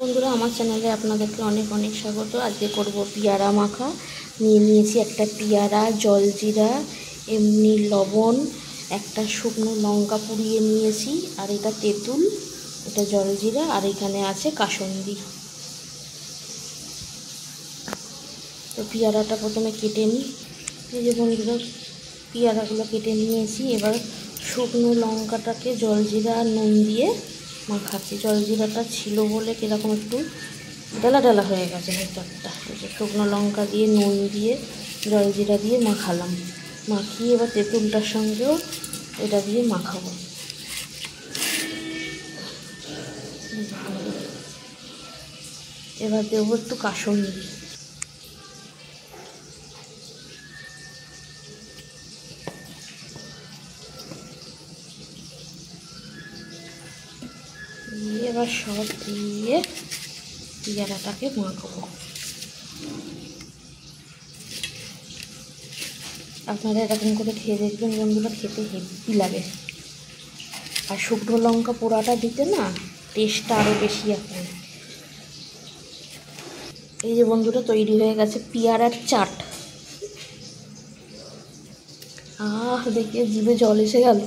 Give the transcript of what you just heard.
বন্ধুরা, আমার চ্যানেলে আপনাদেরকে অনেক অনেক স্বাগত। আজকে করব পেয়ারা মাখা। নিয়েছি একটা পেয়ারা, জলজিরা, এমনি লবণ, একটা শুকনো লঙ্কা পুড়িয়ে নিয়েছি, আর এটা তেঁতুল, এটা জলজিরা, আর এখানে আছে কাসুন্দি। তো পেয়ারাটা প্রথমে কেটে নিই। এই যে বন্ধুরা, পেয়ারাগুলো কেটে নিয়েছি। এবার শুকনো লঙ্কাটাকে জলজিরা আর নুন দিয়ে মাখাচ্ছি। জলজিরাটা ছিল বলে কীরকম একটু ডালা ডালা হয়ে গেছে ভেতরটা। শুকনো লঙ্কা দিয়ে, নুন দিয়ে, জলজিরা দিয়ে মাখালাম। মাখিয়ে এবার তেঁতুলটার সঙ্গেও এটা দিয়ে মাখাবো। এবার দেবো একটু কাসুন্দি। এবার সব দিয়ে পেয়ারাটাকে মাখবো। আপনারা এরকম করে খেয়ে দেখবেন বন্ধুরা, খেতে হেভি লাগে। আর শুকনো লঙ্কা পোড়াটা দিতে না টেস্টটা আরও বেশি আসে। এই যে বন্ধুরা, তৈরি হয়ে গেছে পেয়ারার চাট। দেখে জিভে জল এসে গেল।